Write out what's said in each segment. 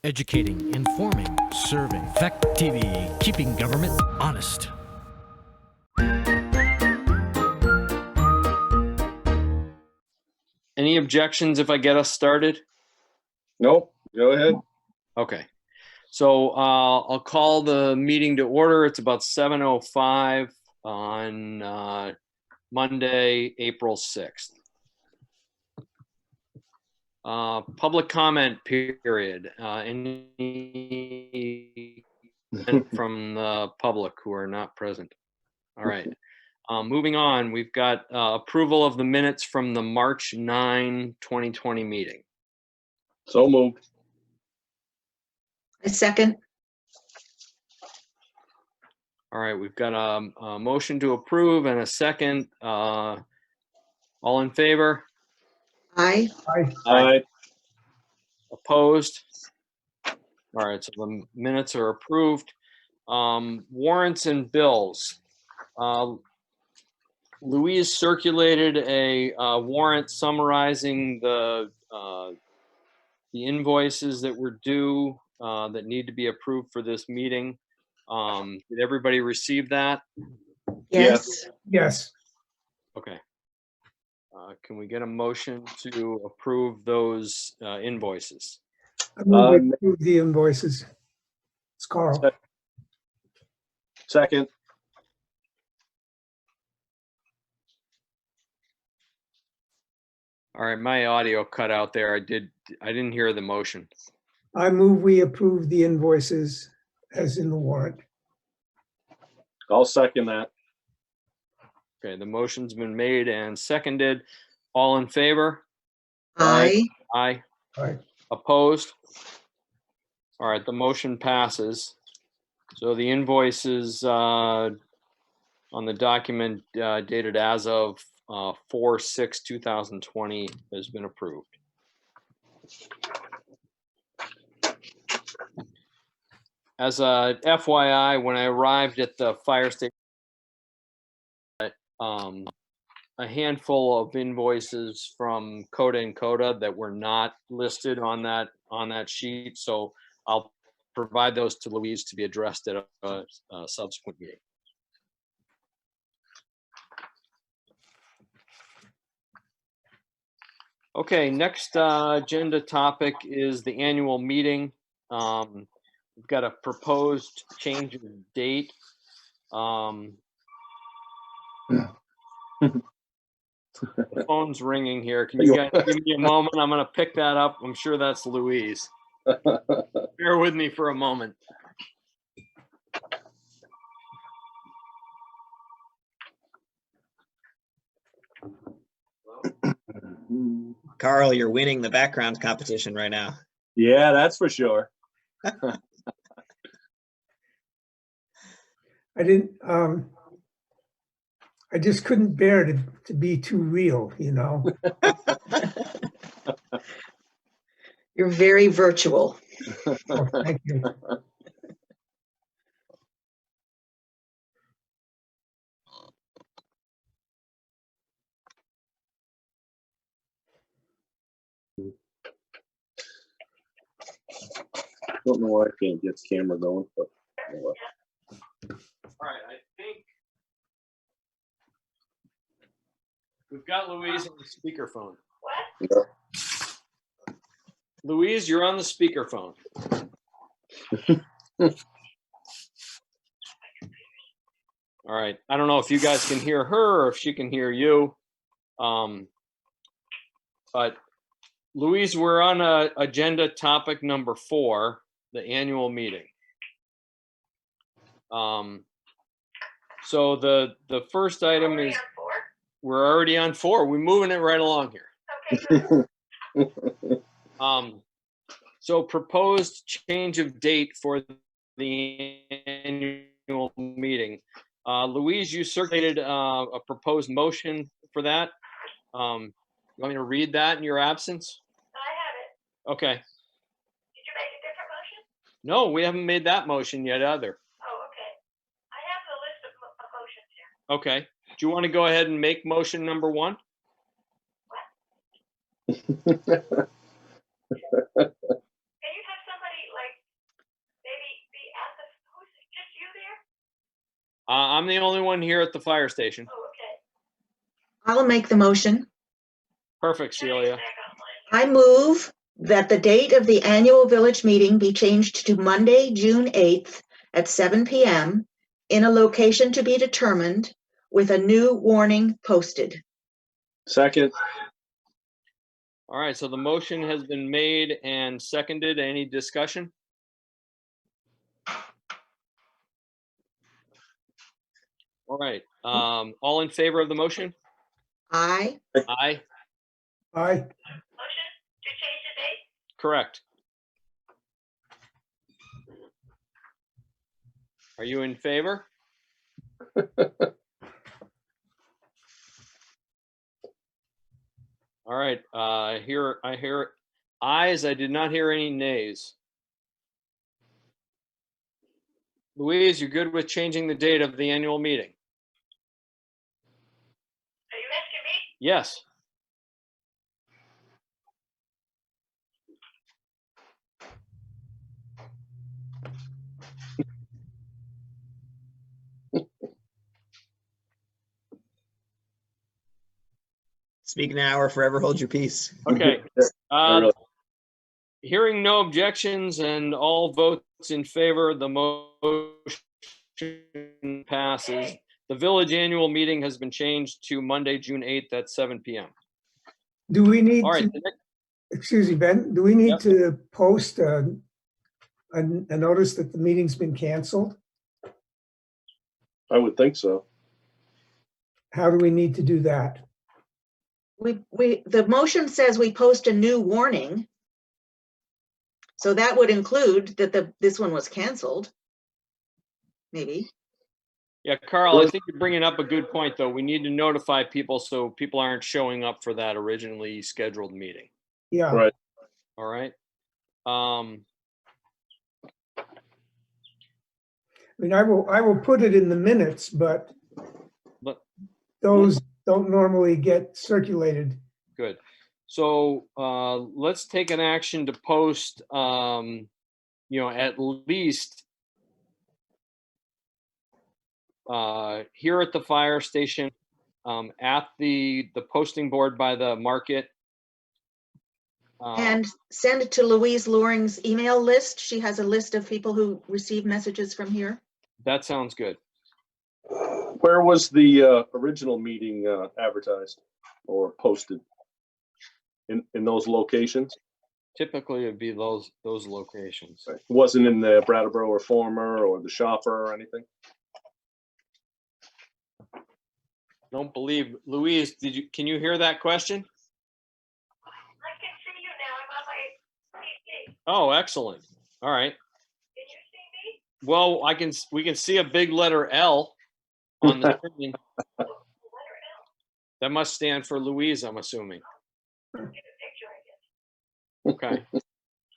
Educating, informing, serving. Fact TV, keeping government honest. Any objections if I get us started? Nope, go ahead. Okay. So I'll call the meeting to order. It's about 7:05 on Monday, April 6th. Public comment period. Any from the public who are not present? All right. Moving on, we've got approval of the minutes from the March 9, 2020 meeting. So moved. A second. All right, we've got a motion to approve and a second. All in favor? Aye. Aye. Opposed? All right, so the minutes are approved. Warrants and bills. Louise circulated a warrant summarizing the invoices that were due that need to be approved for this meeting. Did everybody receive that? Yes. Yes, Okay. Can we get a motion to approve those invoices? I move we approve the invoices. It's Carl. Second. All right, my audio cut out there. I didn't hear the motion. I move we approve the invoices as in the warrant. I'll second that. Okay, the motion's been made and seconded. All in favor? Aye. Aye. Aye. Opposed? All right, the motion passes. So the invoices on the document dated as of 4/6/2020 has been approved. As a FYI, when I arrived at the fire station, a handful of invoices from Coda and Coda that were not listed on that sheet. So I'll provide those to Louise to be addressed at a subsequent meeting. Okay, next agenda topic is the annual meeting. We've got a proposed change of date. The phone's ringing here. Can you guys give me a moment? I'm going to pick that up. I'm sure that's Louise. Bear with me for a moment. Carl, you're winning the background competition right now. Yeah, that's for sure. I just couldn't bear to be too real, you know? You're very virtual. Oh, thank you. Don't know why I can't get this camera going, but All right, I think we've got Louise on the speakerphone. yeah. Louise, you're on the speakerphone. All right, I don't know if you guys can hear her or if she can hear you. But Louise, we're on agenda topic number 4, the annual meeting. So the first item is we're already on 4. We're moving it right along here. So proposed change of date for the annual meeting. Louise, you circulated a proposed motion for that. You want me to read that in your absence? I have it. Okay. Did you make a different motion? No, we haven't made that motion yet either. Oh, okay. I have the list of motions here. Okay. Do you want to go ahead and make motion number 1? Can you have somebody like, maybe be at the, who's, just you there? I'm the only one here at the fire station. Oh, okay. I'll make the motion. Perfect, Celia. Back online. I move that the date of the annual village meeting be changed to Monday, June 8th at 7 PM in a location to be determined with a new warning posted. Second, All right, so the motion has been made and seconded. Any discussion? All right, all in favor of the motion? Aye. Aye, Aye. Motion to change the date? correct. Are you in favor? All right, I hear ayes. I did not hear any nays. Louise, you good with changing the date of the annual meeting? Are you asking me? Yes. Speak now or forever hold your peace. Okay. I really- Hearing no objections and all votes in favor, the motion passes. The village annual meeting has been changed to Monday, June 8th at 7 PM. Do we need All right, to, the next- excuse me, Ben, do we need Yep. to post a notice that the meeting's been canceled? I would think so. How do we need to do that? The motion says we post a new warning. So that would include that this one was canceled. Maybe. Yeah, Carl, I think you're bringing up a good point, though. We need to notify people so people aren't showing up for that originally scheduled meeting. Yeah. Right. All right. I mean, I will put it in the minutes, but But those don't normally get circulated. good. So let's take an action to post, at least here at the fire station, at the posting board by the market. And send it to Louise Loring's email list. She has a list of people who receive messages from here. That sounds good. Where was the original meeting advertised or posted? In those locations? Typically, it'd be those locations. It wasn't in the Brattleboro Reformer or the Shopper or anything? Don't believe, Louise, can you hear that question? I can see you now. I'm on my PC. Oh, excellent. All right. Can you see me? Well, we can see a big letter L on the screen. The letter L. That must stand for Louise, I'm assuming. Take a picture, I guess. Okay.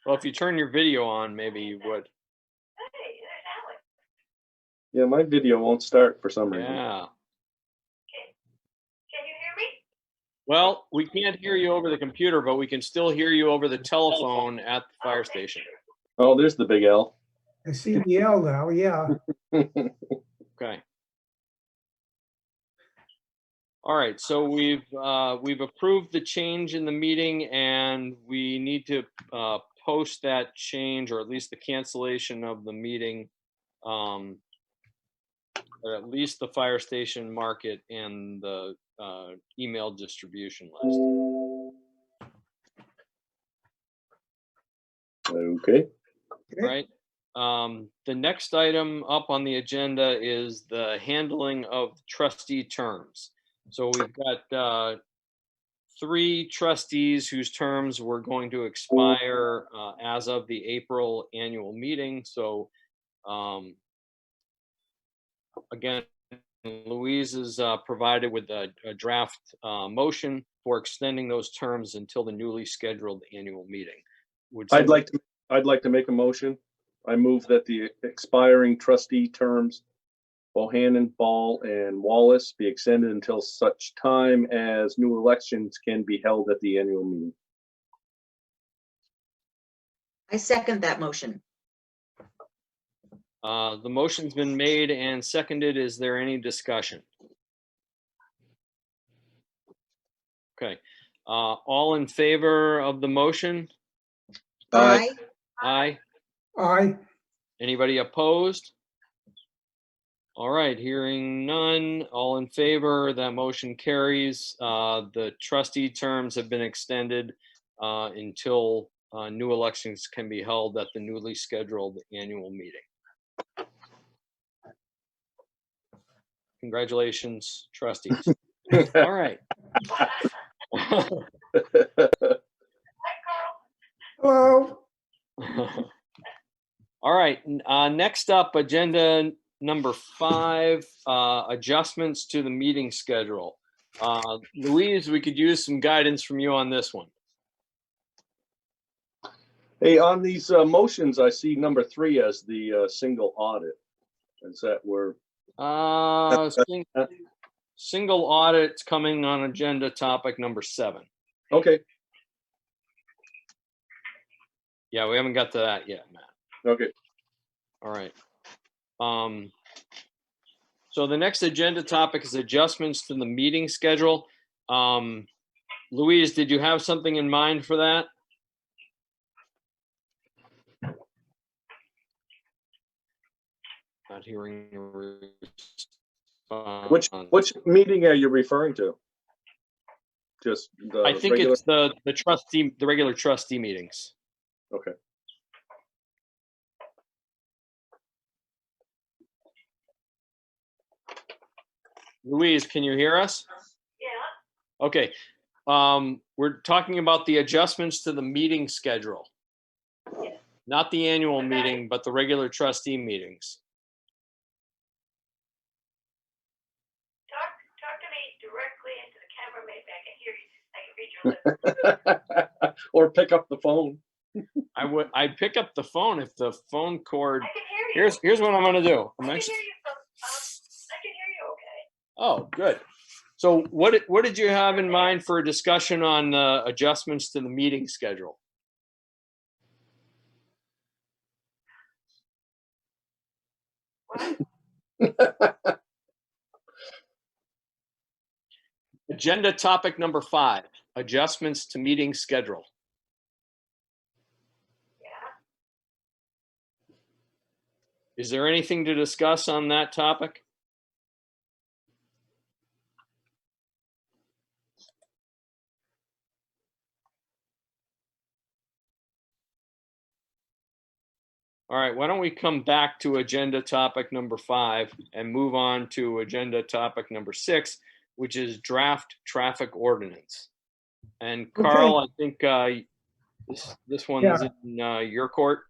Well, if you turn your video on, maybe you would. Hey, there's Alex. Yeah, my video won't start for some reason. Yeah. Can you hear me? Well, we can't hear you over the computer, but we can still hear you over the telephone at the fire station. Oh, there's the big L. I see the L now, yeah. Okay. All right, so we've approved the change in the meeting, and we need to post that change, or at least the cancellation of the meeting, or at least the fire station market and the email distribution list. Okay. Right. The next item up on the agenda is the handling of trustee terms. So we've got 3 trustees whose terms were going to expire as of the April annual meeting. So again, Louise is provided with a draft motion for extending those terms until the newly scheduled annual meeting. I'd like to make a motion. I move that the expiring trustee terms, Bohannon, Ball, and Wallace, be extended until such time as new elections can be held at the annual meeting. I second that motion. The motion's been made and seconded. Is there any discussion? Okay, all in favor of the motion? Aye. Aye. Aye. Aye. Anybody opposed? All right, hearing none, all in favor, that motion carries. The trustee terms have been extended until new elections can be held at the newly scheduled annual meeting. Congratulations, trustees. All right. Hi, Carl. Hello. All right, next up, agenda number 5, adjustments to the meeting schedule. Louise, we could use some guidance from you on this one. Hey, on these motions, I see number 3 as the single audit. Is that where? Single audits coming on agenda topic number 7. Okay, Yeah, we haven't got to that yet, Matt. okay. All right. So the next agenda topic is adjustments to the meeting schedule. Louise, did you have something in mind for that? Not hearing a response. Which meeting are you referring to? Just the I think regular? it's the trustee, the regular trustee meetings. Okay. Louise, can you hear us? Yeah, Okay. We're talking about the adjustments to the meeting schedule. Not the annual meeting, but the regular trustee meetings. talk to me directly into the camera, maybe I can hear you. I can read your lips. Or pick up the phone. I'd pick up the phone if the phone cord. I can hear you. Here's what I'm gonna do. I can hear you. I can hear you okay. Oh, good. So what did you have in mind for a discussion on adjustments to the meeting schedule? Agenda topic number 5, adjustments to meeting schedule. Yeah. Is there anything to discuss on that topic? All right, why don't we come back to agenda topic number 5 and move on to agenda topic number 6, which is draft traffic ordinance. And Carl, I think this one is in your court.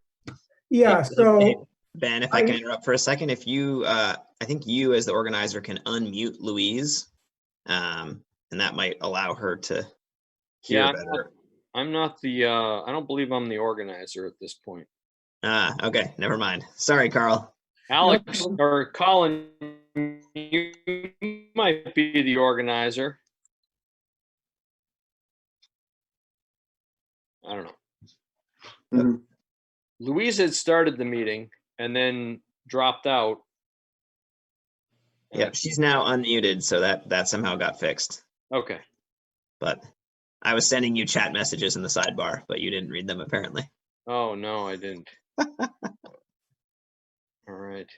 Yeah, so Ben, if I can interrupt for a second, if you, I think you as the organizer can unmute Louise, and that might allow her to hear Yeah, better. I'm not the, I don't believe I'm the organizer at this point. Ah, okay, never mind. Sorry, Carl. Alex or Colin, you might be the organizer. I don't know. Mhm. Louise had started the meeting and then dropped out. Yeah, she's now unmuted, so that somehow got fixed. Okay. But I was sending you chat messages in the sidebar, but you didn't read them apparently. Oh, no, I didn't. All right.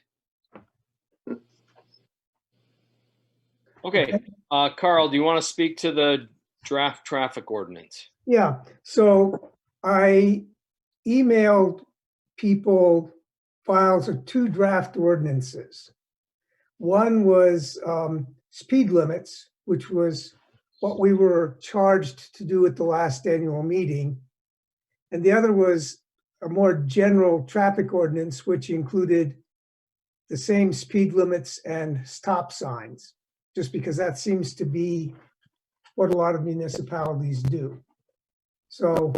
Okay, Carl, do you want to speak to the draft traffic ordinance? yeah, so I emailed people files of 2 draft ordinances. One was speed limits, which was what we were charged to do at the last annual meeting. And the other was a more general traffic ordinance, which included the same speed limits and stop signs, just because that seems to be what a lot of municipalities do. So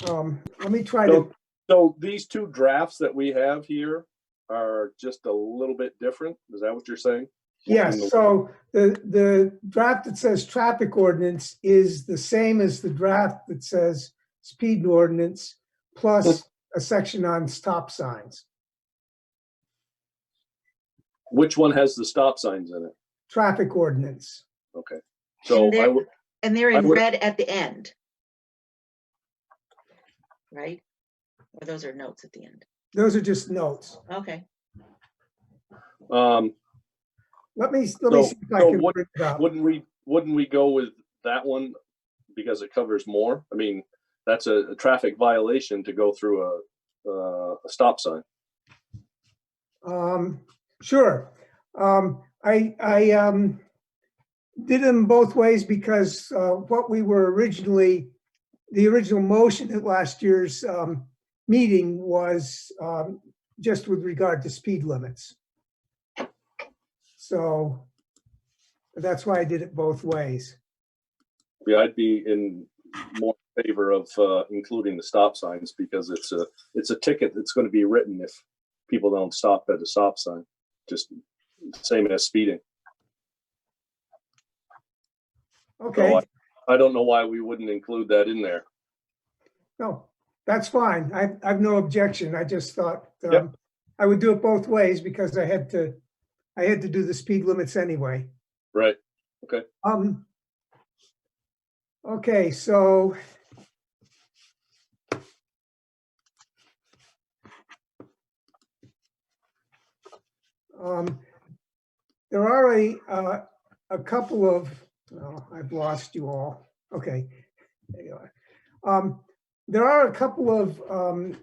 let me try to. So these 2 drafts that we have here are just a little bit different. Is that what you're saying? Yes, so the draft that says traffic ordinance is the same as the draft that says speed ordinance, plus a section on stop signs, Which one has the stop signs in it? traffic ordinance. Okay. So And I they're- would, And they're I in would- red at the end. Right? Or those are notes at the end. Those are just notes. Okay. Let me see So- if I so can what- bring it up. wouldn't we go with that one because it covers more? I mean, that's a traffic violation to go through a stop sign. Sure. I did them both ways because what we were originally, the original motion at last year's meeting was just with regard to speed limits. So that's why I did it both ways. Yeah, I'd be in more favor of including the stop signs because it's a ticket that's going to be written if people don't stop at a stop sign. Just same as speeding. Okay, So I don't know why we wouldn't include that in there. no, that's fine. I've no objection. I just thought Yep. I would do it both ways because I had to do the speed limits anyway. Right. Okay, so there are a couple of, oh, I've lost you all. Okay, there you are. There are a couple of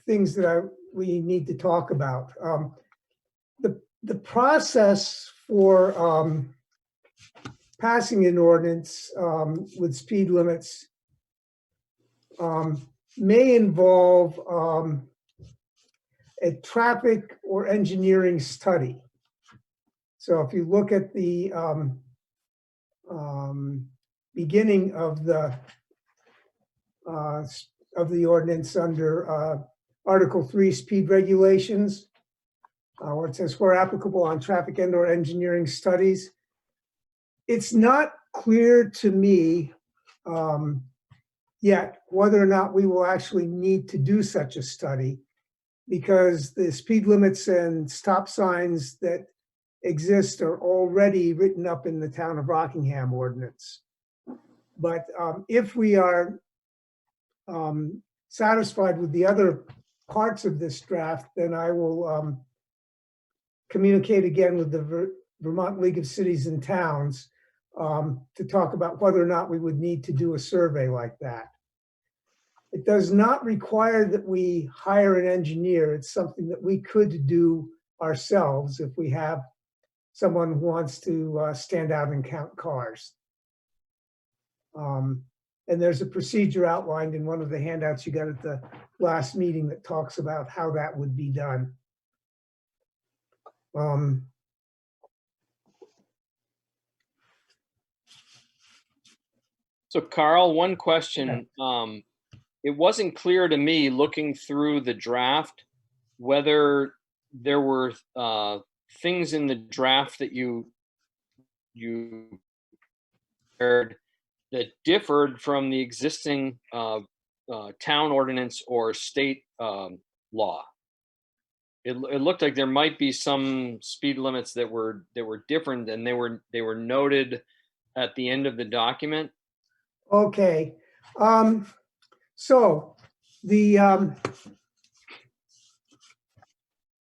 things that we need to talk about. The process for passing an ordinance with speed limits may involve a traffic or engineering study. So if you look at the beginning of the ordinance under Article 3 speed regulations, where it says where applicable on traffic and or engineering studies, it's not clear to me yet whether or not we will actually need to do such a study, because the speed limits and stop signs that exist are already written up in the Town of Rockingham ordinance. But if we are satisfied with the other parts of this draft, then I will communicate again with the Vermont League of Cities and Towns to talk about whether or not we would need to do a survey like that. It does not require that we hire an engineer. It's something that we could do ourselves if we have someone who wants to stand out and count cars. And there's a procedure outlined in one of the handouts you got at the last meeting that talks about how that would be done. So Carl, one question. It wasn't clear to me looking through the draft whether there were things in the draft that you heard that differed from the existing town ordinance or state law. It looked like there might be some speed limits that were different, and they were noted at the end of the document. Okay, so the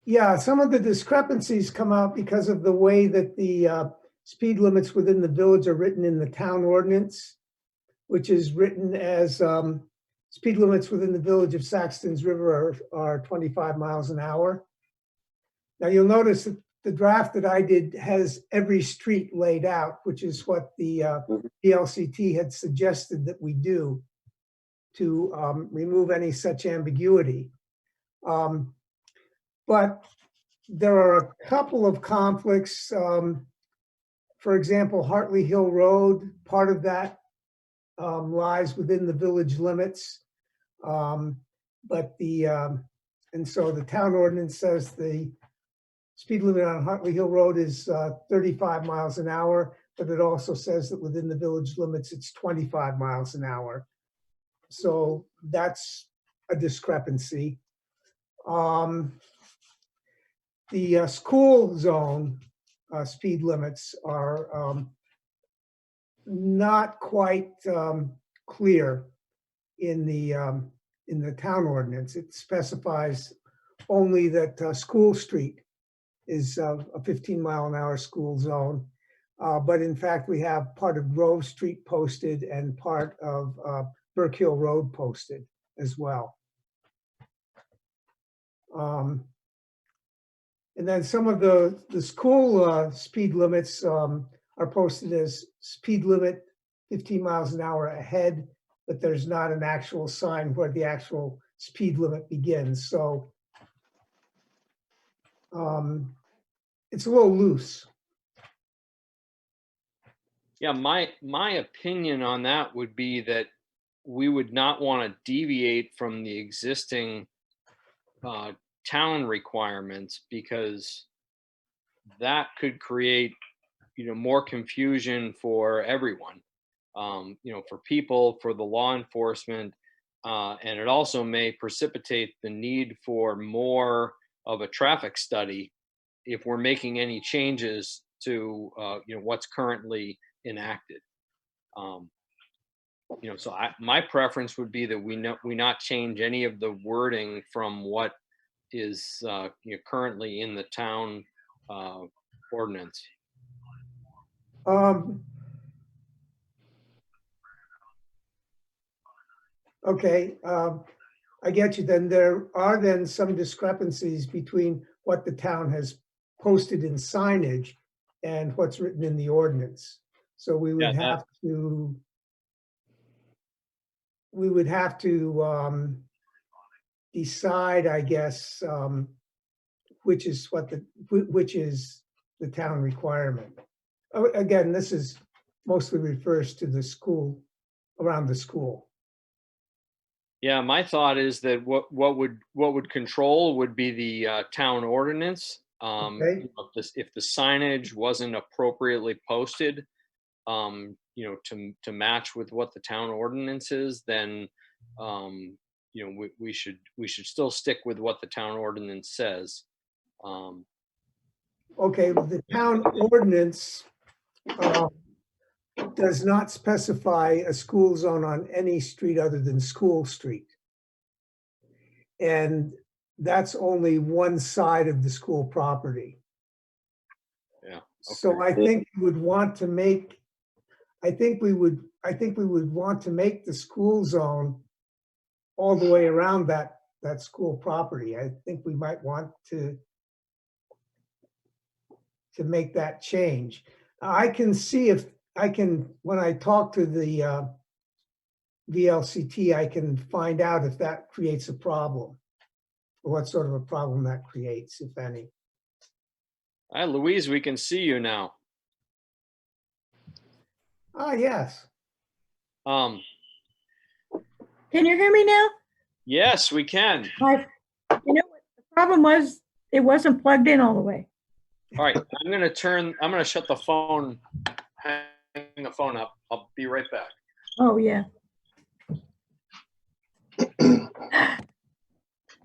yeah, some of the discrepancies come out because of the way that the speed limits within the village are written in the town ordinance, which is written as speed limits within the village of Saxtons River are 25 miles an hour. Now you'll notice that the draft that I did has every street laid out, which is what the PLCT had suggested that we do to remove any such ambiguity. But there are a couple of conflicts. For example, Hartley Hill Road, part of that lies within the village limits. But and so the town ordinance says the speed limit on Hartley Hill Road is 35 miles an hour, but it also says that within the village limits, it's 25 miles an hour. So that's a discrepancy. The school zone speed limits are not quite clear in the town ordinance. It specifies only that School Street is a 15-mile-an-hour school zone. But in fact, we have part of Grove Street posted and part of Burke Hill Road posted as well. And then some of the school speed limits are posted as speed limit 15 miles an hour ahead, but there's not an actual sign where the actual speed limit begins. So it's a little loose. Yeah, my opinion on that would be that we would not want to deviate from the existing town requirements, because that could create, more confusion for everyone, for people, for the law enforcement, and it also may precipitate the need for more of a traffic study if we're making any changes to, what's currently enacted. So my preference would be that we not change any of the wording from what is currently in the town ordinance. Okay, I get you. Then there are then some discrepancies between what the town has posted in signage and what's written in the ordinance. So we would have to decide, I guess, which is the town requirement. Again, this is mostly refers to the school, around the school. Yeah, my thought is that what would control would be the town ordinance. Okay. If the signage wasn't appropriately posted, to match with what the town ordinance is, then we should still stick with what the town ordinance says. Okay, the town ordinance does not specify a school zone on any street other than School Street. And that's only one side of the school property. Yeah. Okay. So I think we would want to make, I think we would want to make the school zone all the way around that school property. I think we might want to make that change. I can see if I can, when I talk to the VLCT, I can find out if that creates a problem, or what sort of a problem that creates, if any. Hi, Louise, we can see you now. Ah, yes. Um, Can you hear me now? yes, we can. What the problem was, it wasn't plugged in all the way. All right, I'm gonna shut the phone, hang the phone up. I'll be right back. Oh, yeah.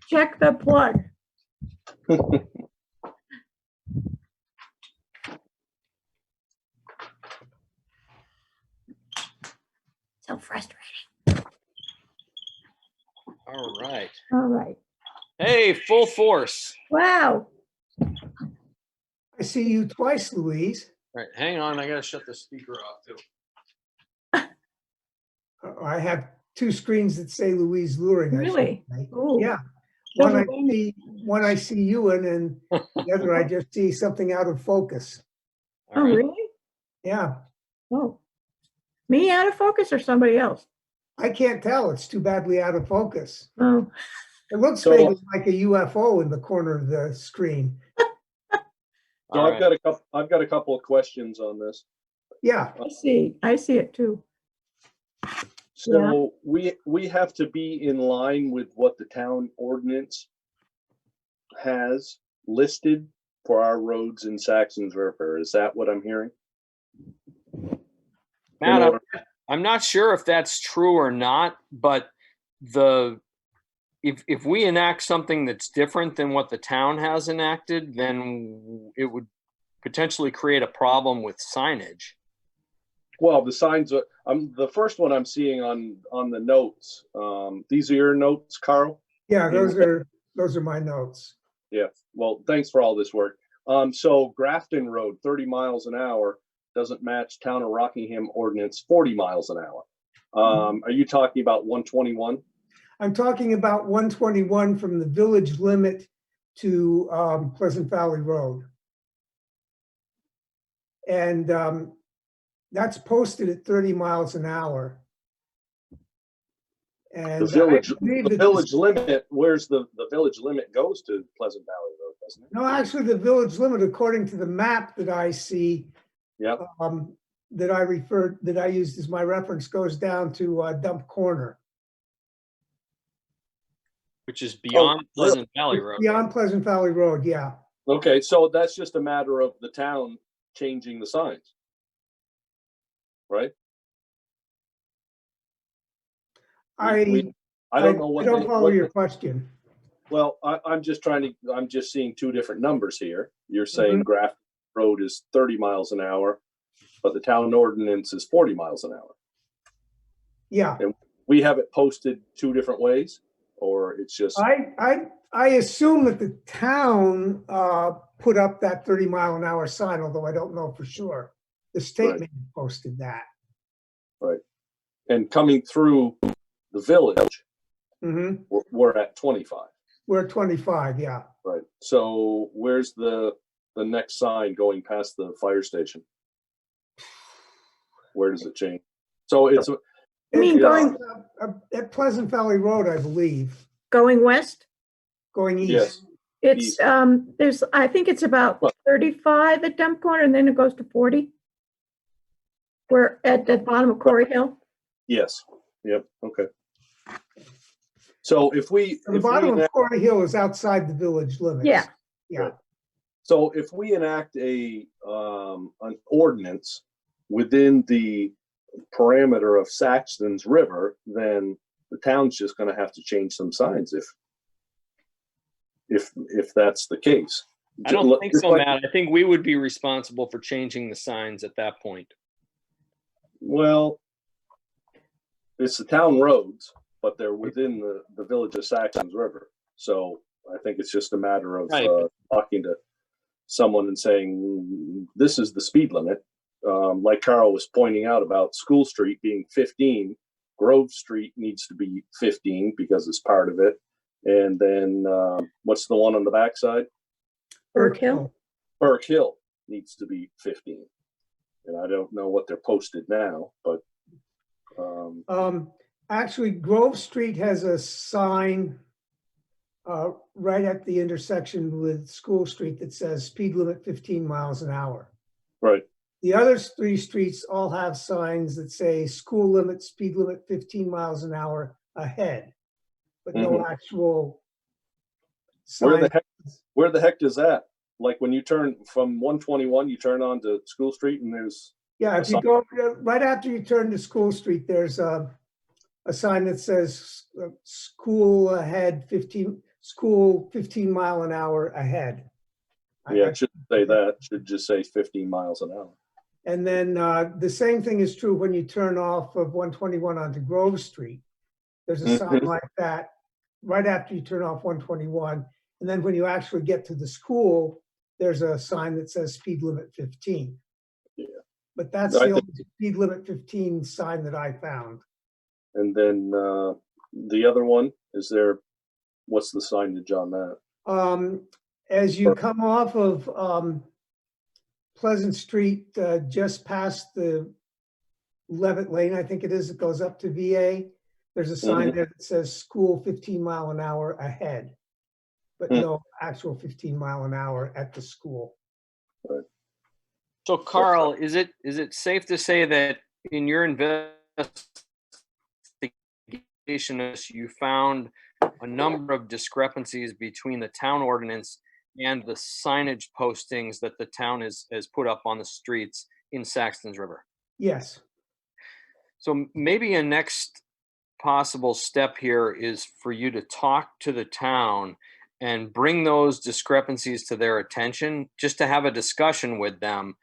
Check the plug. So frustrating. All right. All right. Hey, full force. Wow. I see you twice, Louise. All right, hang on. I gotta shut the speaker off too. I have two screens that say Louise Luring. Really? Ooh. Yeah. Those One I see you in, and the other I just see something out of focus. All Oh, right. really? Yeah. Oh. Me out of focus or somebody else? I can't tell. It's too badly out of focus. Oh. It looks So- vaguely like a UFO in the corner of the screen. So All I've got a couple of questions on this. Yeah. I see it too. So we have to be in line with what the town ordinance has listed for our roads in Saxons River. Is that what I'm hearing? Matt, I'm not sure if that's true or not, but the if we enact something that's different than what the town has enacted, then it would potentially create a problem with signage. Well, the signs are, the first one I'm seeing on the notes. These are your notes, Carl? Yeah, those are my notes. Yeah, well, thanks for all this work. So Grafton Road, 30 miles an hour doesn't match Town of Rockingham ordinance, 40 miles an hour. Are you talking about 121? I'm talking about 121 from the village limit to Pleasant Valley Road. And that's posted at 30 miles an hour. And The village limit, where's the village limit goes to Pleasant Valley Road, doesn't it? No, actually the village limit, according to the map that I see, Yep. that I used as my reference, goes down to Dump Corner. Which is beyond Pleasant Valley It's Road. beyond Pleasant Valley Road, yeah. Okay, so that's just a matter of the town changing the signs. Right? I don't know what. I don't follow your question. Well, I'm just seeing two different numbers here. You're saying Grafton Road is 30 miles an hour, but the town ordinance is 40 miles an hour. Yeah. And we have it posted two different ways, or it's just. I assume that the town put up that 30 mile an hour sign, although I don't know for sure. The state may have posted that. Right. And coming through the village, we're at 25. We're at 25, yeah. Right. So where's the next sign going past the fire station? Where does it change? So it's. I mean, going at Pleasant Valley Road, I believe. going west? Going east. Yes. It's there's, I think it's about 35 at Dump Corner, and then it goes to 40. We're at the bottom of Quarry Hill. Yes. Yep. Okay. So if we, The bottom of Quarry Hill is outside the village limits. Yeah. Yeah. So if we enact an ordinance within the parameter of Saxtons River, then the town's just going to have to change some signs if that's the case. I don't think so, Matt. I think we would be responsible for changing the signs at that point. Well, it's the town roads, but they're within the village of Saxtons River. So I think it's just a matter of talking to someone and saying, this is the speed limit. Like Carl was pointing out about School Street being 15, Grove Street needs to be 15 because it's part of it. And then what's the one on the backside? Burke Hill. Burke Hill needs to be 15. And I don't know what they're posted now, but. Actually, Grove Street has a sign right at the intersection with School Street that says speed limit 15 miles an hour. Right. The other three streets all have signs that say school limit, speed limit 15 miles an hour ahead, but no actual sign. Where the heck is that? Like when you turn from 121, you turn onto School Street and there's. Yeah, if you go right after you turn to School Street, there's a sign that says school ahead, 15 mile an hour ahead. Yeah, it shouldn't say that. It should just say 15 miles an hour. And then the same thing is true when you turn off of 121 onto Grove Street. There's a sign like that right after you turn off 121. And then when you actually get to the school, there's a sign that says speed limit 15. Yeah. But that's the only speed limit 15 sign that I found. And then the other one, what's the signage on that? As you come off of Pleasant Street, just past the Levitt Lane, I think it is, it goes up to VA. There's a sign there that says school 15 mile an hour ahead, but no actual 15 mile an hour at the school. Right. So Carl, is it safe to say that in your investigation, you found a number of discrepancies between the town ordinance and the signage postings that the town has put up on the streets in Saxtons River? Yes. So maybe a next possible step here is for you to talk to the town and bring those discrepancies to their attention, just to have a discussion with them,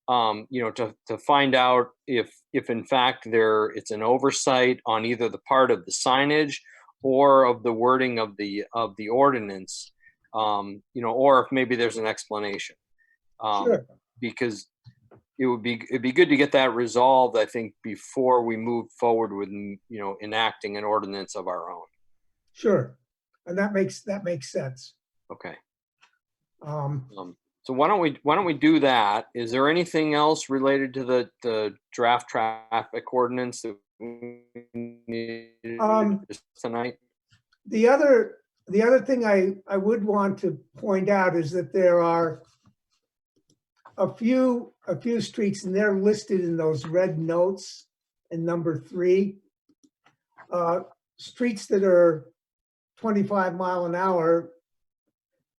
to find out if in fact it's an oversight on either the part of the signage or of the wording of the ordinance, or if maybe there's an explanation. Sure. Because it'd be good to get that resolved, I think, before we move forward with, enacting an ordinance of our own. Sure. And that makes sense. Okay. Um, So why don't we do that? Is there anything else related to the draft traffic ordinance that we need tonight? The other thing I would want to point out is that there are a few streets, and they're listed in those red notes in number 3. Streets that are 25 mile an hour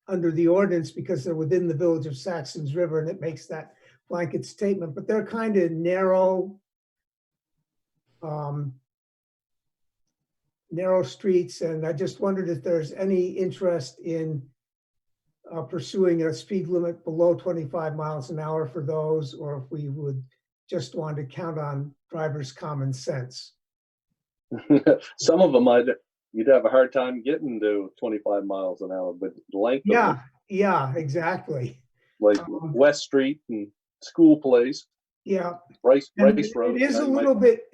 under the ordinance because they're within the village of Saxtons River, and it makes that blanket statement, but they're kind of narrow streets, and I just wondered if there's any interest in pursuing a speed limit below 25 miles an hour for those, or if we would just want to count on drivers' common sense. Some of them you'd have a hard time getting to 25 miles an hour, but the length of them, Yeah, exactly. like West Street and School Place, Yeah. Rice And Road. it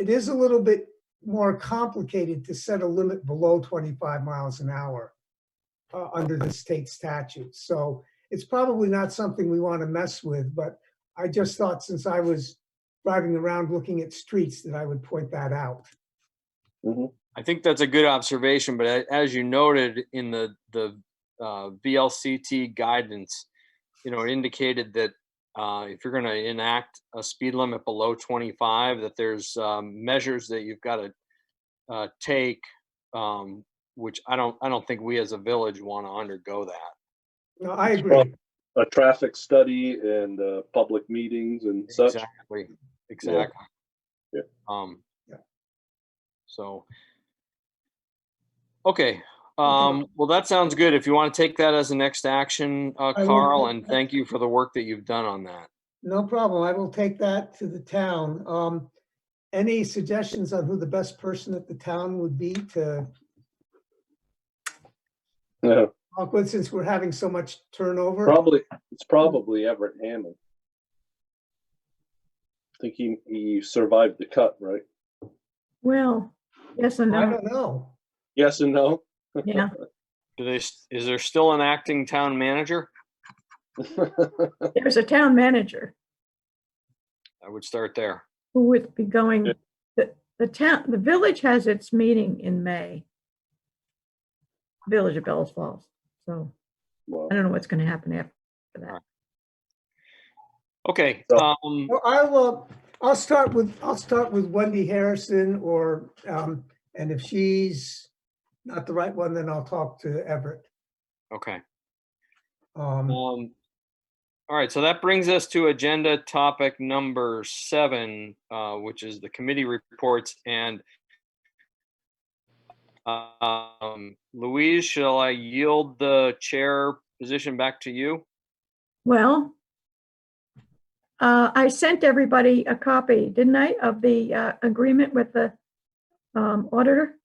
is a little bit more complicated to set a limit below 25 miles an hour under the state statute. So it's probably not something we want to mess with, but I just thought, since I was driving around looking at streets, that I would point that out. Mm-hmm. I think that's a good observation, but as you noted in the VLCT guidance, it indicated that if you're going to enact a speed limit below 25, that there's measures that you've got to take, which I don't think we as a village want to undergo that. No, I agree. A traffic study and public meetings and such. Exactly. Yeah. Yeah. So, okay. Well, that sounds good. If you want to take that as a next action, Carl, and thank you for the work that you've done on that. No problem. I will take that to the town. Any suggestions on who the best person at the town would be to talk with, since we're having so much turnover? It's probably Everett Hammond. I think he survived the cut, right? Well, yes and I no. don't know. Yes and no. Yeah. Is there still an acting town manager? There's a town manager I would start there. who would be going, the village has its meeting in May. Village of Bells Falls. So Well, I don't know what's going to happen after that. Okay. Well, I'll start with Wendy Harrison, or and if she's not the right one, then I'll talk to Everett. Okay. Um, All right, so that brings us to agenda topic number 7, which is the committee reports. And Louise, shall I yield the chair position back to you? Well, I sent everybody a copy, didn't I, of the agreement with the auditor?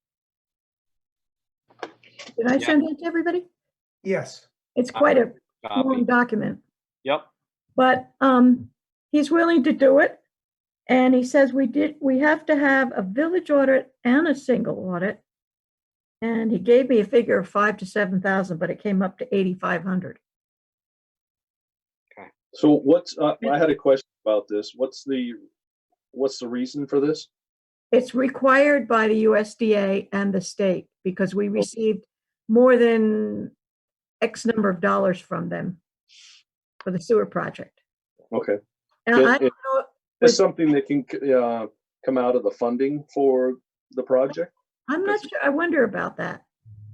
Did I send it to everybody? Yes. It's quite a Copy. long document, Yep. but he's willing to do it. And he says we have to have a village audit and a single audit. And he gave me a figure of 5,000 to 7,000, but it came up to 8,500. so I had a question about this. What's the reason for this? It's required by the USDA and the state because we received more than X number of dollars from them for the sewer project. Okay. And I don't know. Is something that can come out of the funding for the project? I'm not sure. I wonder about that.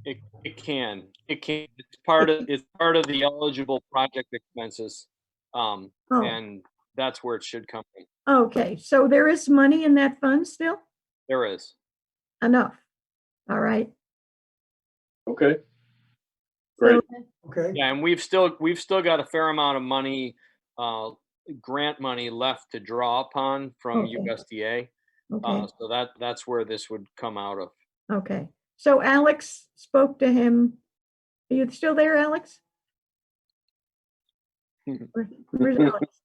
It can. It's part of the eligible project expenses. And that's where it should come from. Okay, so there is money in that fund still? There is. Enough. All right. Okay, great. So- Okay, Yeah, and we've still got a fair amount of money, grant money left to draw upon from Okay. USDA. Okay, So that's where this would come out of. okay. So Alex spoke to him. Are you still there, Alex? Where's Alex?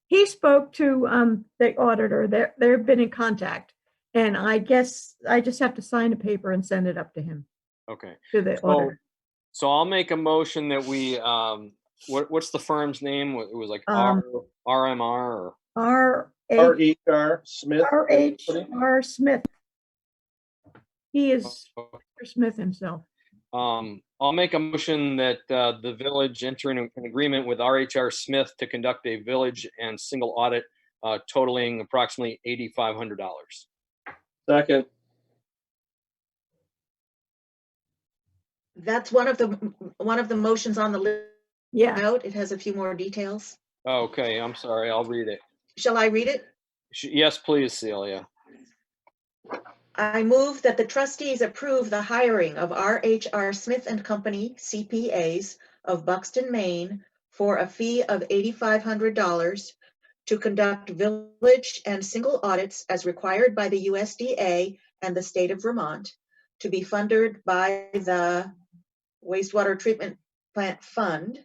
He spoke to the auditor. They've been in contact. And I guess I just have to sign a paper and send it up to him, Okay. to the So, auditor. so I'll make a motion that we, what's the firm's name? It was like RMR or? R.H.R. Smith. R.H.R. Smith. He is Mr. Smith himself. I'll make a motion that the village enter in an agreement with RHR Smith to conduct a village and single audit totaling approximately $8,500. Second, That's one of the motions on the list Yeah, out. It has a few more details. Okay, I'm sorry, I'll read it. Shall I read it? Yes, please, Celia. I move that the trustees approve the hiring of R.H.R. Smith and Company CPAs of Buxton, Maine for a fee of $8,500 to conduct village and single audits as required by the USDA and the state of Vermont, to be funded by the wastewater treatment plant fund.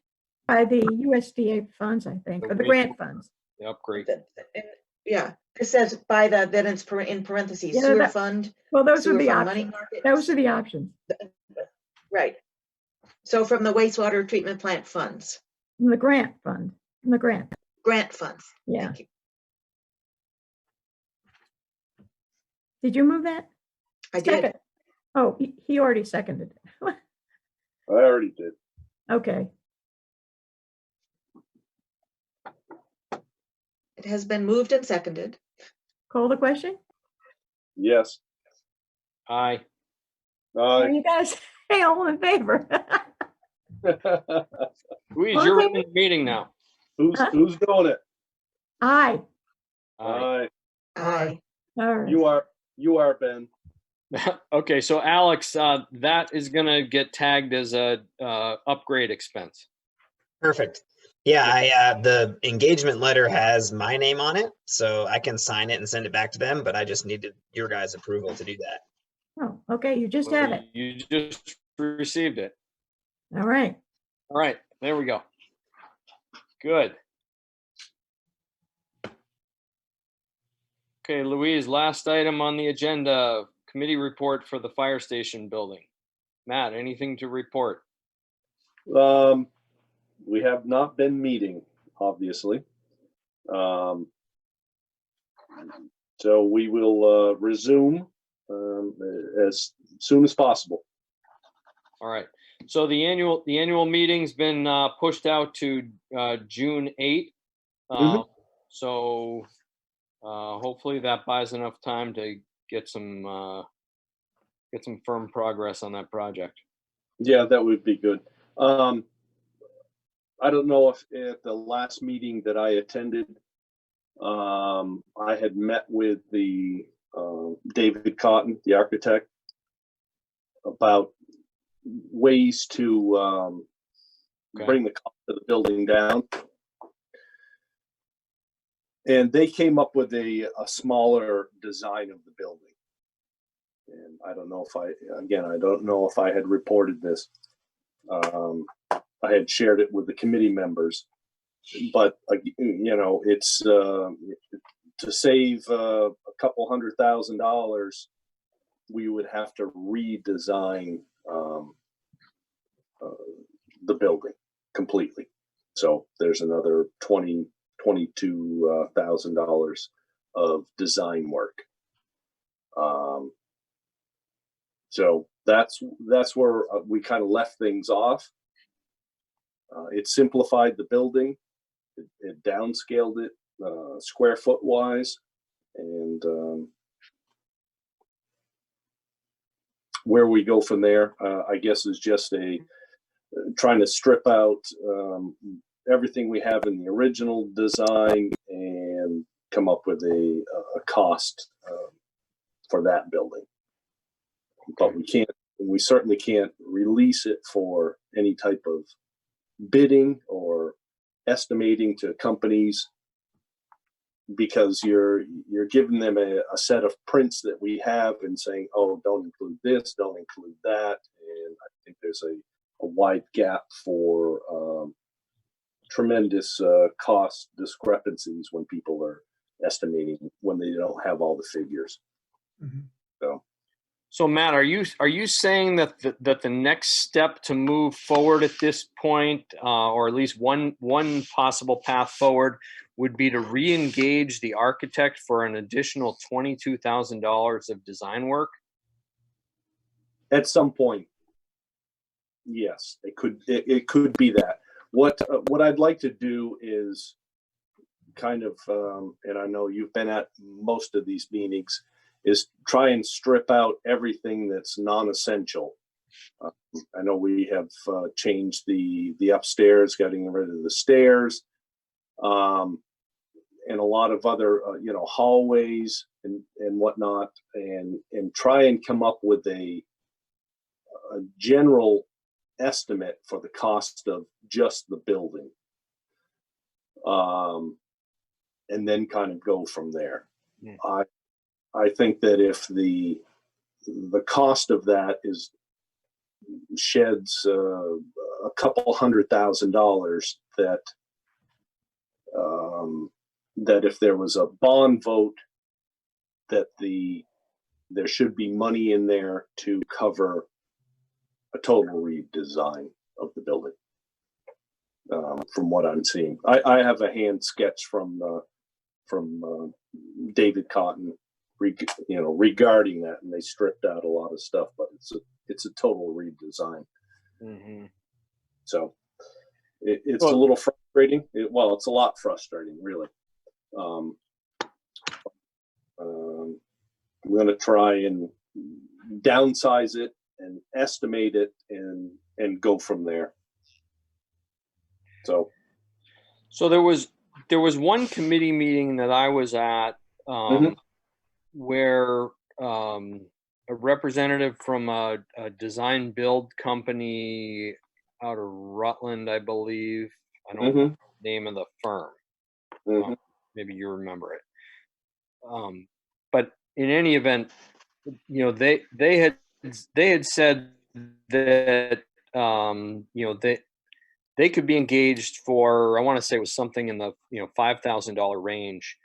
by the USDA funds, I think, or the grant funds. The upgrade. Yeah, it says by the, then it's in parentheses, Yeah, sewer that- fund, Well, those are sewer the fund, money options. market. Those are the options. Right. So from the wastewater treatment plant funds, From the grant fund, from the grant. grant funds. Yeah. Thank you. Did you move that? I did. Second. Oh, he already seconded it. I already did. Okay. It has been moved and seconded. Call the question? Yes. Aye. Are you guys, hey, all in favor? Louise, All in you're favor? in the meeting now. Who's doing it? Aye. Aye. Aye. All right. You are, Ben. Okay, so Alex, that is gonna get tagged as a upgrade expense. Perfect. Yeah, the engagement letter has my name on it, so I can sign it and send it back to them, but I just needed your guys' approval to do that. Oh, okay, you just have it. You just received it. All right. All right, there we go. Good. Okay, Louise, last item on the agenda, committee report for the fire station building. Matt, anything to report? We have not been meeting, obviously. So we will resume as soon as possible. All right, so the annual meeting's been pushed out to June 8th. So hopefully that buys enough time to get some firm progress on that project. Yeah, that would be good. I don't know if at the last meeting that I attended, I had met with the David Cotton, the architect, about ways to bring the cost of the building down. And they came up with a smaller design of the building. And I don't know if I don't know if I had reported this. I had shared it with the committee members, but it's to save a couple $100,000, we would have to redesign the building completely. So there's another $22,000 of design work. So that's where we kind of left things off. It simplified the building, it downscaled it square foot wise, and where we go from there, I guess, is just trying to strip out everything we have in the original design and come up with a cost for that building. But we certainly can't release it for any type of bidding or estimating to companies, because you're giving them a set of prints that we have and saying, oh, don't include this, don't include that. And I think there's a wide gap for tremendous cost discrepancies when people are estimating when they don't have all the figures. So Matt, are you saying that the next step to move forward at this point, or at least one possible path forward, would be to re-engage the architect for an additional $22,000 of design work? At some point, yes, it could be that. What I'd like to do is kind of, and I know you've been at most of these meetings, is try and strip out everything that's non-essential. I know we have changed the upstairs, getting rid of the stairs, and a lot of other hallways and whatnot, and try and come up with a general estimate for the cost of just the building, and then kind of go from there. Yeah. I think that if the cost of that sheds a couple $100,000, that if there was a bond vote, that there should be money in there to cover a total redesign of the building. From what I'm seeing, I have a hand sketch from David Cotton, regarding that, and they stripped out a lot of stuff, but it's a total redesign. Mm-hmm. So it's a little frustrating. It's a lot frustrating, really. I'm going to try and downsize it and estimate it and go from there. So there was one committee meeting that I was at, where a representative from a design build company out of Rutland, I believe, I don't know the name of the firm. Maybe you remember it. But in any event, they had said that they could be engaged for, I want to say it was something in the $5,000 range,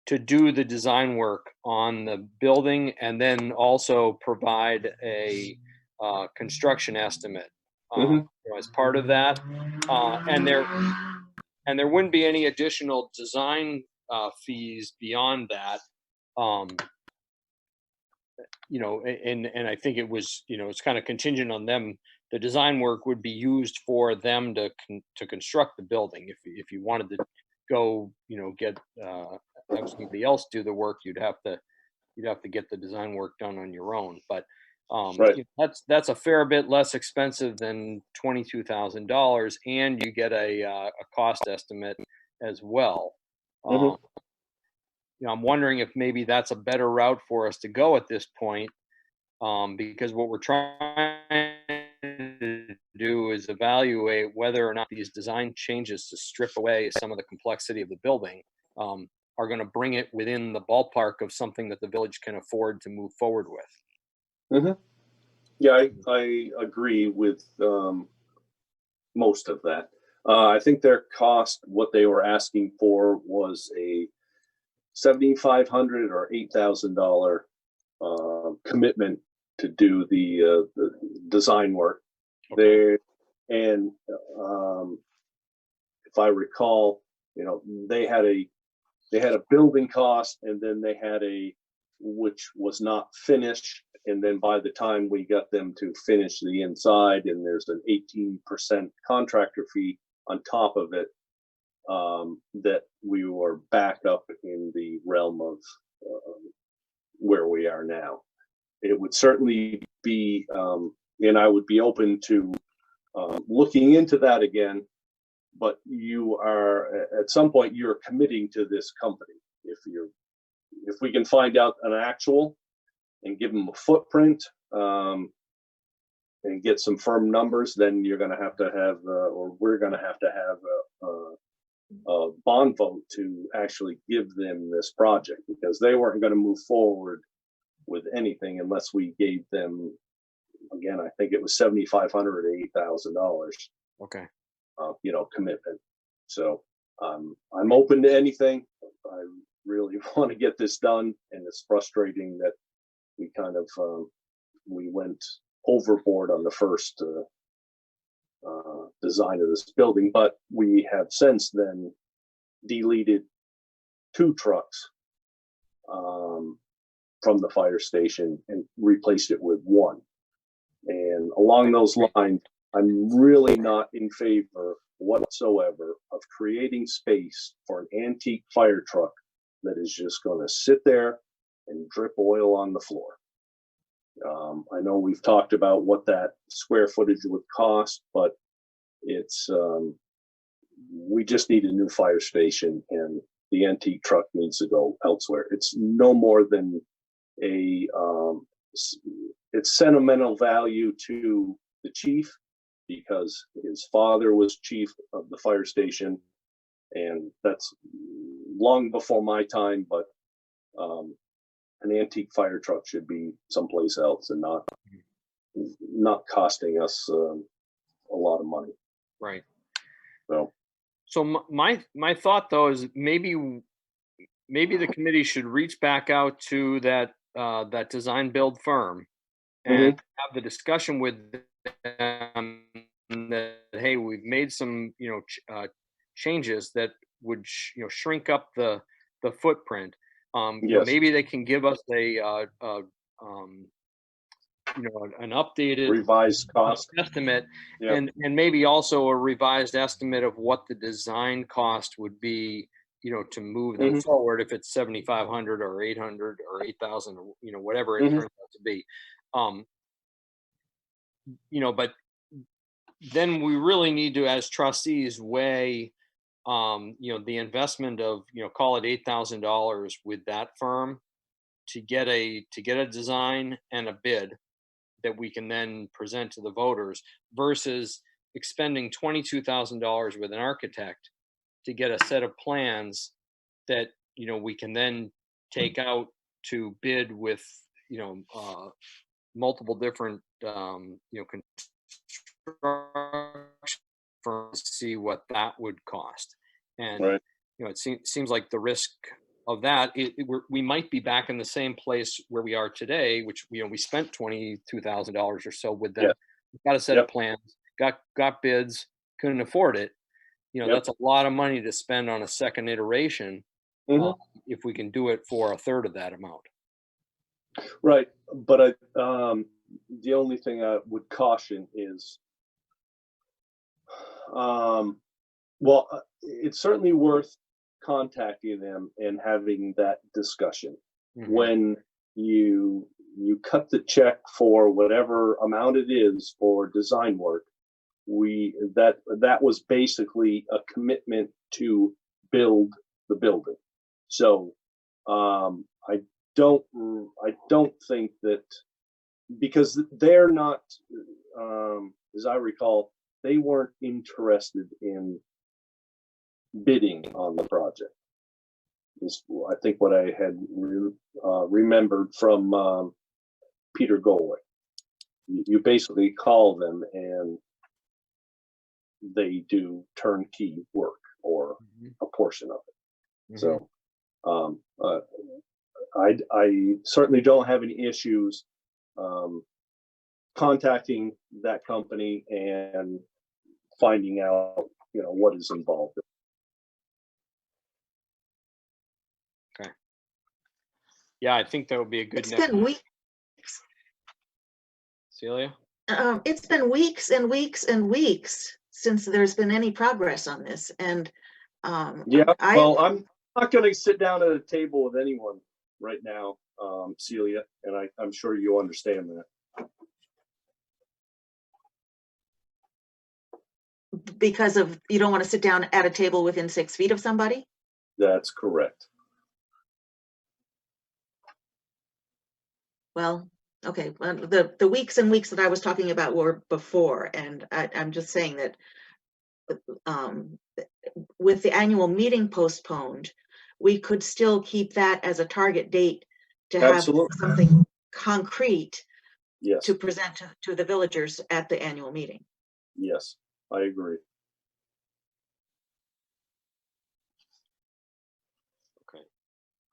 to do the design work on the building, and then also provide a construction estimate as part of that. And there wouldn't be any additional design fees beyond that. And I think it was, it's kind of contingent on them. The design work would be used for them to construct the building. If you wanted to go, get have somebody else do the work, you'd have to get the design work done on your own. But right. That's a fair bit less expensive than $22,000, and you get a cost estimate as well. I'm wondering if maybe that's a better route for us to go at this point, because what we're trying to do is evaluate whether or not these design changes to strip away some of the complexity of the building are going to bring it within the ballpark of something that the village can afford to move forward with. Yeah, I agree with most of that. I think their cost, what they were asking for, was a $7,500 or $8,000 commitment to do the design work. Okay. And if I recall, they had a building cost, and then they had which was not finished. And then by the time we got them to finish the inside, and there's an 18% contractor fee on top of it, that we were back up in the realm of where we are now. It would certainly be, and I would be open to looking into that again, but you are, at some point, you're committing to this company. If we can find out an actual, and give them a footprint, and get some firm numbers, then you're going to have, or we're going to have a bond vote to actually give them this project, because they weren't going to move forward with anything unless we gave them, again, I think it was $7,500 to $8,000, Okay. Commitment. So I'm open to anything. I really want to get this done, and it's frustrating that we kind of we went overboard on the first design of this building, but we have since then deleted 2 trucks from the fire station and replaced it with 1. And along those lines, I'm really not in favor whatsoever of creating space for an antique fire truck that is just going to sit there and drip oil on the floor. I know we've talked about what that square footage would cost, but it's we just need a new fire station, and the antique truck needs to go elsewhere. It's no more than it's sentimental value to the chief, because his father was chief of the fire station, and that's long before my time. But an antique fire truck should be someplace else and not costing us a lot of money. Right. So my thought though is maybe the committee should reach back out to that design build firm and have the discussion with them that, hey, we've made some changes that would shrink up the footprint. Yes. Maybe they can give us an updated revised cost. estimate, Yep. and maybe also a revised estimate of what the design cost would be, to move them forward, if it's 7,500 or 800 or 8,000, or whatever it turns out to be. But then we really need to, as trustees, weigh the investment of, call it $8,000 with that firm to get a design and a bid that we can then present to the voters, versus expending $22,000 with an architect to get a set of plans that we can then take out to bid with multiple different construction firms to see what that would cost. And Right. it seems like the risk of that, we might be back in the same place where we are today, which we spent $22,000 or so with them. Yeah. Got a set of plans, got bids, couldn't afford it. That's a lot of money to spend on a second iteration. If we can do it for a third of that amount. Right, but the only thing I would caution is, it's certainly worth contacting them and having that discussion. When you cut the check for whatever amount it is for design work, that was basically a commitment to build the building. So I don't think that, because they're not, as I recall, they weren't interested in bidding on the project. Is I think what I had remembered from Peter Golway. You basically call them and they do turnkey work, or a portion of it. So I certainly don't have any issues contacting that company and finding out, what is involved. Okay. Yeah, I think that would be a good It's next. been weeks. Celia? It's been weeks and weeks and weeks since there's been any progress on this. And I'm not going to sit down at a table with anyone right now, Celia, and I'm sure you understand that. Because of, you don't want to sit down at a table within 6 feet of somebody? That's correct. Well, okay, well, the weeks and weeks that I was talking about were before, and I'm just saying that um, with the annual meeting postponed, we could still keep that as a target date to have Absolutely. something concrete Yes, to present to the villagers at the annual meeting. yes, I agree.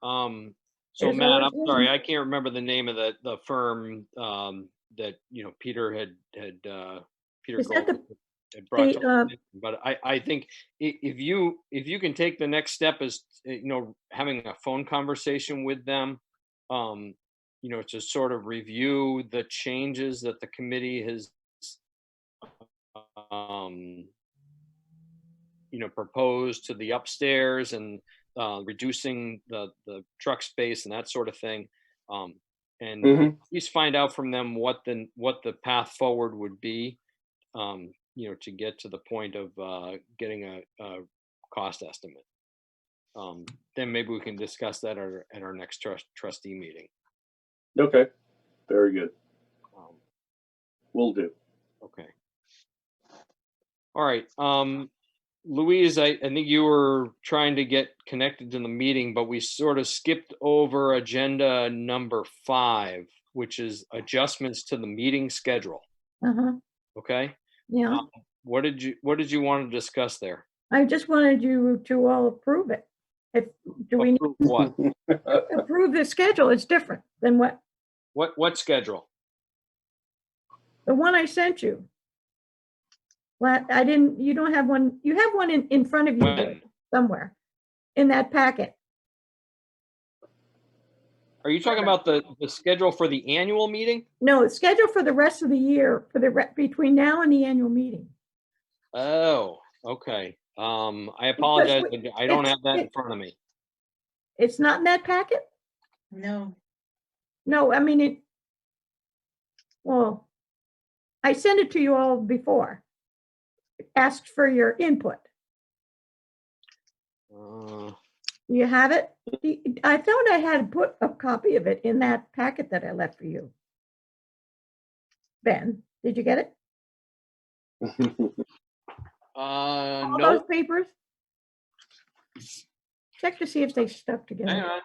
So There's Matt, always I'm one. sorry, I can't remember the name of the firm, that, Peter Peter Is that Gold the- had brought to the, our attention. But I think if you can take the next step as, having a phone conversation with them, to sort of review the changes that the committee has, um, proposed to the upstairs and reducing the truck space and that sort of thing. And Mhm. at least find out from them what the path forward would be, to get to the point of getting a cost estimate. Then maybe we can discuss that at our next trustee meeting. Okay, very good. Um, Will do. Okay. All right. Louise, I think you were trying to get connected to the meeting, but we sort of skipped over agenda number 5, which is adjustments to the meeting schedule. Uh-huh, Okay. yeah. What did you want to discuss there? I just wanted you to all approve it. Do we need Approve what? to approve the schedule? It's different than What schedule? the one I sent you. Well, you don't have one, you have one in front of you there When? somewhere in that packet. Are you talking about the schedule for the annual meeting? No, it's scheduled for the rest of the year, between now and the annual meeting. Oh, okay. I apologize. I don't have that in front of me. It's not in that packet? No. No, I mean, well, I sent it to you all before. Asked for your input. You have it? I thought I had put a copy of it in that packet that I left for you. Ben, did you get it? All those No. papers? Check to see if they stuck Hang together.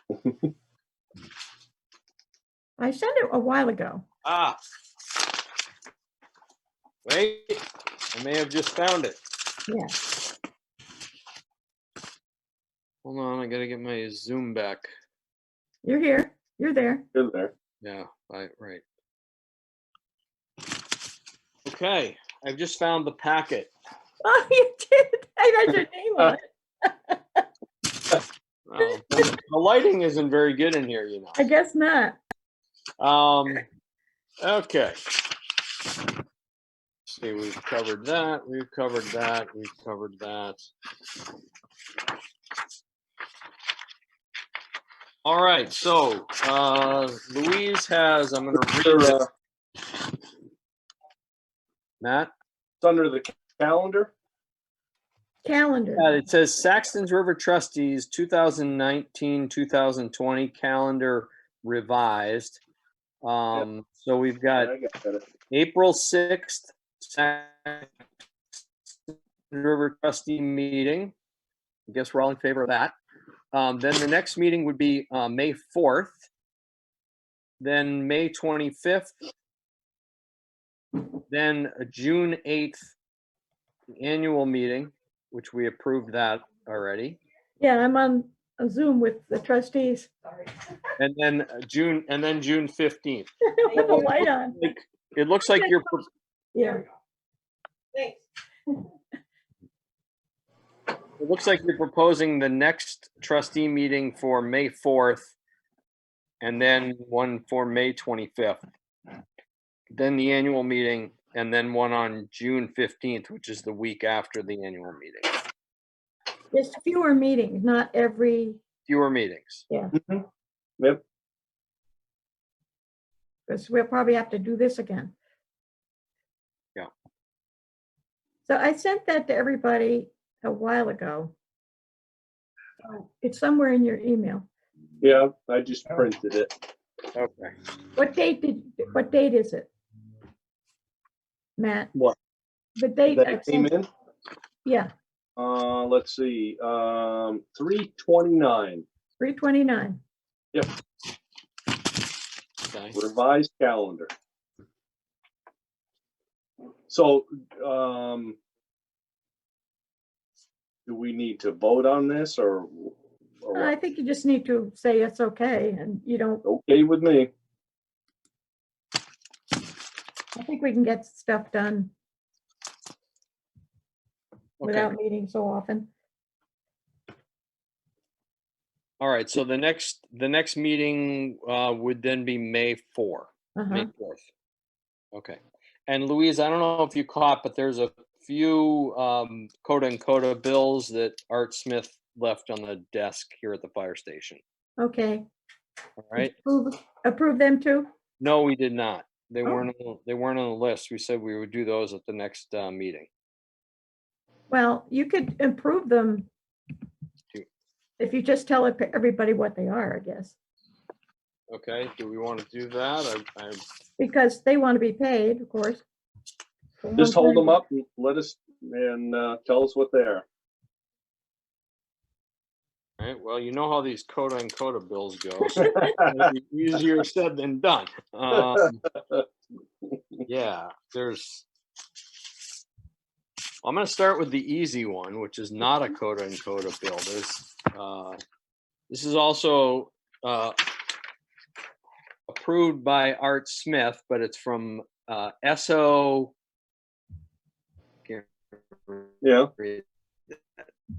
on. I sent it a while ago. Wait, I may have just found it. Yeah. Hold on, I gotta get my Zoom back. You're here. You're there. Good there. Yeah, right. Okay, I've just found the packet. Oh, you did. I got your name on it. The lighting isn't very good in here, I guess not. Okay. See, we've covered that, we've covered that, we've covered that. All right, so Louise has, I'm gonna read it. Matt? It's under the calendar. Calendar. It says Saxtons River Trustees 2019-2020 calendar revised. So we've got I got it. April 6th, Saxtons River Trustee meeting. I guess we're all in favor of that. Then the next meeting would be May 4th. Then May 25th. Then June 8th, the annual meeting, which we approved that already. Yeah, I'm on a Zoom with the trustees. Sorry. And then June 15th. With the light on. It looks like you're, Yeah. Thanks. it looks like you're proposing the next trustee meeting for May 4th and then one for May 25th. Then the annual meeting and then one on June 15th, which is the week after the annual meeting. Just fewer meetings, not every, Fewer meetings. yeah, Yep. because we'll probably have to do this again. Yeah. So I sent that to everybody a while ago. It's somewhere in your email. Yeah, I just printed it. Okay. What date is it? Matt, What, the date, that it came in? yeah, Let's see, 3/29, 3/29. Okay. revised calendar. So, do we need to vote on this or I what? think you just need to say it's okay, and you don't, Okay with me. I think we can get stuff done Okay. without meeting so often. All right. So the next meeting would then be May 4th. May Uh-huh. 4th. Okay. And Louise, I don't know if you caught, but there's a few Coda and Coda bills that Art Smith left on the desk here at the fire station. Okay. All right. Approve them too? No, we did not. They Oh. weren't on the list. We said we would do those at the next meeting. Well, you could improve them if you just tell everybody what they are, I guess, Okay. Do we want to do that? because they want to be paid, of course. for Just hold them 130. up and let us, and tell us what they are. All right. Well, you know how these Coda and Coda bills go. So maybe easier said than done. Yeah, I'm going to start with the easy one, which is not a Coda and Coda bill. This is also approved by Art Smith, but it's from SO. Yeah,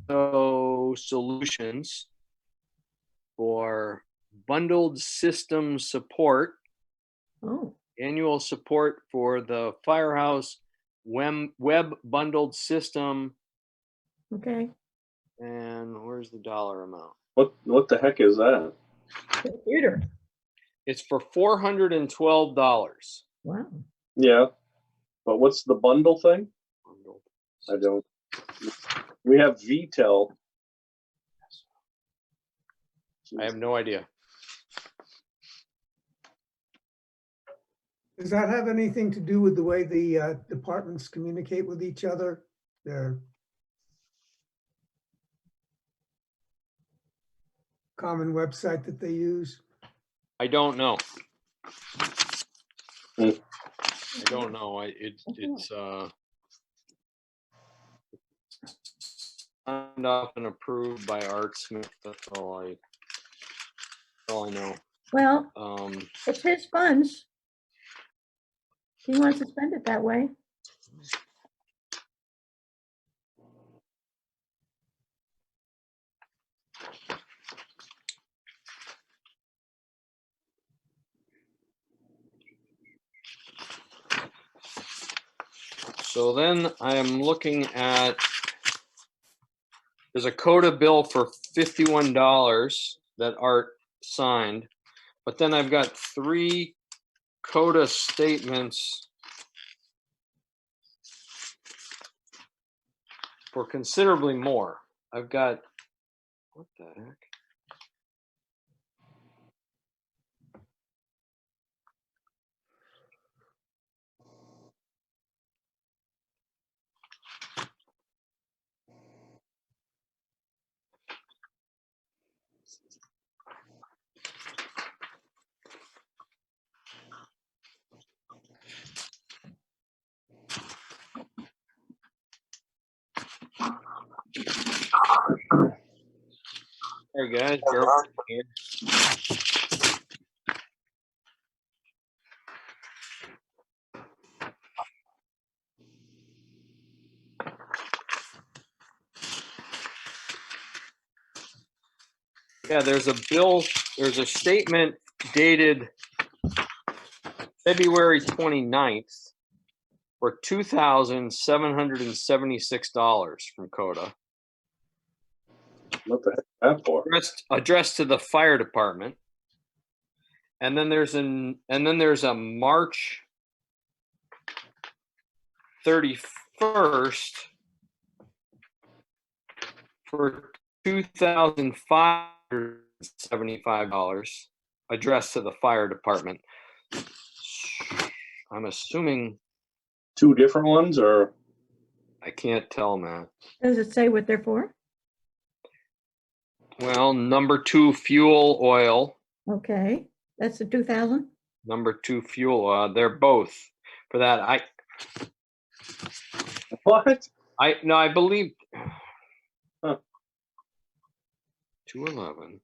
SO Solutions for bundled system support, Oh, annual support for the firehouse web bundled system. okay. And where's the dollar amount? what the heck is that? Computer. It's for $412. Wow. Yeah, but what's the bundle thing? I don't. We have VTEL. I have no idea. Does that have anything to do with the way the departments communicate with each other? Their common website that they use? I don't know. Hmm. I don't know. It's signed off and approved by Art Smith. That's all I know. Well, it's his funds. He wants to spend it that way. So then I am looking at, there's a Coda bill for $51 that Art signed, but then I've got 3 Coda statements for considerably more. I've got, what the heck? Hey guys, bear with me here. Yeah, there's a statement dated February 29th for $2,776 from Coda, What the heck is that for? addressed to the fire department. And then there's a March 31st for $2,575. addressed to the fire department. I'm assuming, Two different ones, or? I can't tell, Matt. Does it say what they're for? Well, number 2 fuel oil, Okay, that's the 2,000? number 2 fuel oil, they're both for that. What? No, I believe. Huh. 211.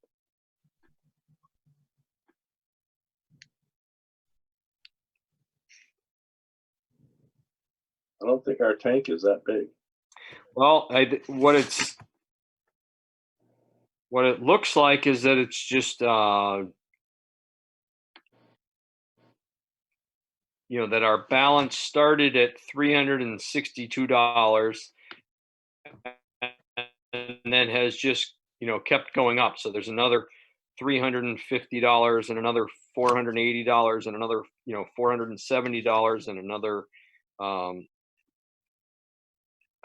I don't think our tank is that big. Well, what it looks like is that it's just, that our balance started at $362 and then has just, kept going up. So there's another $350 and another $480 and another, $470 and another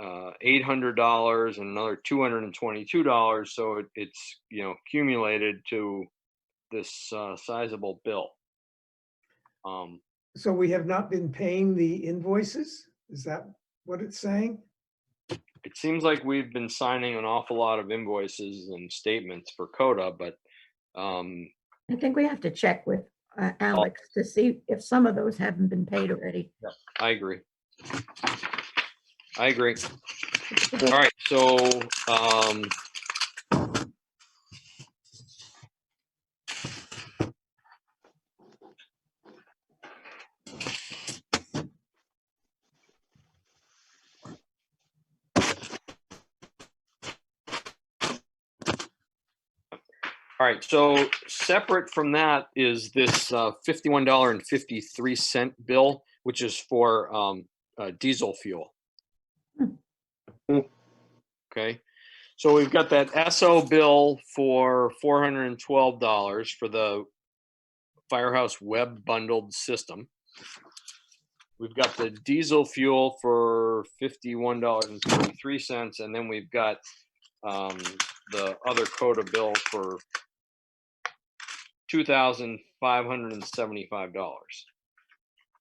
$800 and another $222. So it's, accumulated to this sizable bill. So we have not been paying the invoices? Is that what it's saying? It seems like we've been signing an awful lot of invoices and statements for Coda, but I think we have to check with Alex to see if some of those haven't been paid already. I agree. All right, so all right, so separate from that is this $51.53 bill, which is for diesel fuel. Okay, so we've got that SO bill for $412 for the Firehouse Web bundled system. We've got the diesel fuel for $51.43, and then we've got the other Coda bill for $2,575.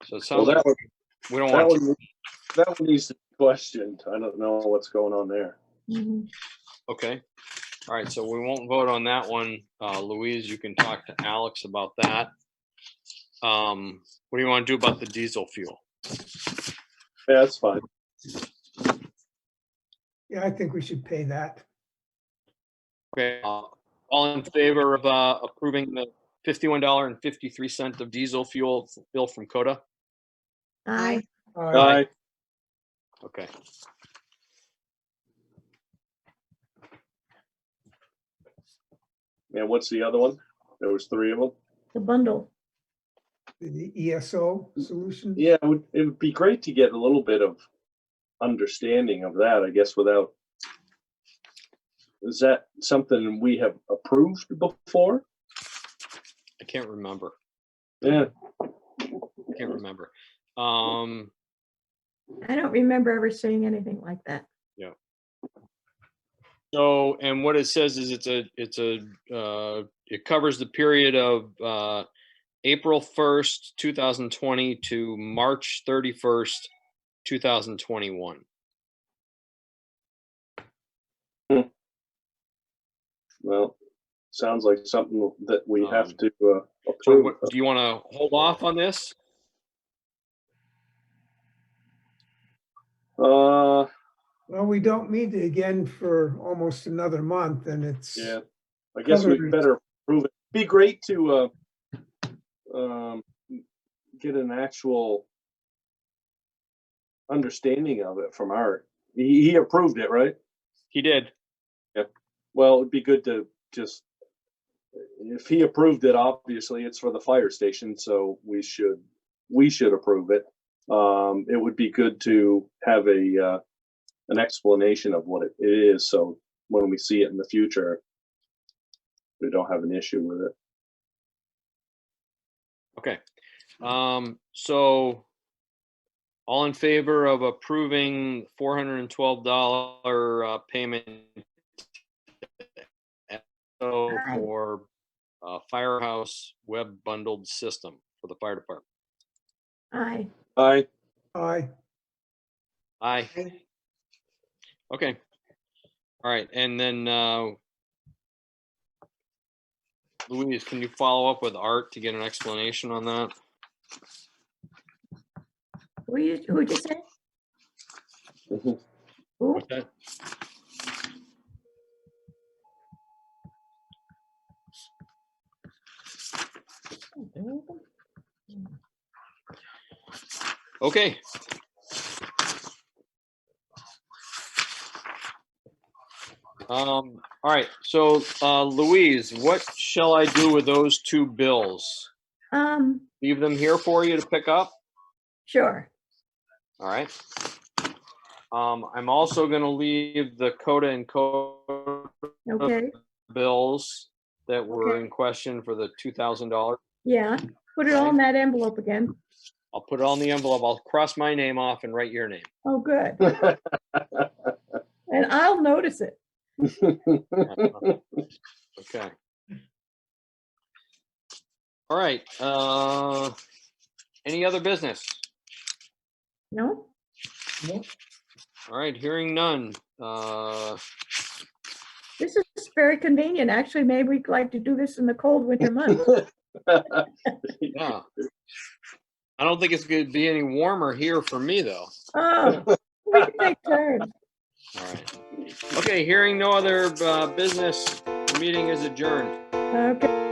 So it sounds like we don't want to. That one needs to be questioned. I don't know what's going on there. Okay. All right. So we won't vote on that one. Louise, you can talk to Alex about that. What do you want to do about the diesel fuel? Yeah, that's fine. Yeah, I think we should pay that. Okay. All in favor of approving the $51.53 of diesel fuel bill from Coda? Aye. Aye. Okay. And what's the other one? There was 3 of them. The bundle. The ESO solution. Yeah, it would be great to get a little bit of understanding of that, I guess, without. Is that something we have approved before? I can't remember. Yeah. I can't remember. I don't remember ever seeing anything like that. Yeah. So, and what it says is it covers the period of April 1st, 2020 to March 31st, 2021. Well, sounds like something that we have to So approve. do you want to hold off on this? Uh, Well, we don't meet again for almost another month, and it's. yeah, I guess we better approve it. Be great to get an actual understanding of it from Art. He approved it, right? He did. Well, it'd be good to just, if he approved it, obviously it's for the fire station, so we should approve it. It would be good to have an explanation of what it is, so when we see it in the future, we don't have an issue with it. Okay. So all in favor of approving $412 payment for Firehouse Web Bundled System for the fire department. Aye. Aye. Aye. Aye. Okay. All right, and then Louise, can you follow up with Art to get an explanation on that? Who'd you say? Mhm. Who? What's that? Okay. All right, so Louise, what shall I do with those two bills? Leave them here for you to pick up? Sure. All right. I'm also gonna leave the Coda and Coda Okay. bills that were Okay. in question for the $2,000. Yeah. Put it all in that envelope again. I'll put it on the envelope. I'll cross my name off and write your name. Oh, good. And I'll notice it. Okay. All right. Any other business? No? All right, hearing none. This is very convenient. Actually, maybe we'd like to do this in the cold winter months. Yeah. I don't think it's going to be any warmer here for me, though. Oh, we can take turns. All right. Okay, hearing no other business, the meeting is adjourned. Okay.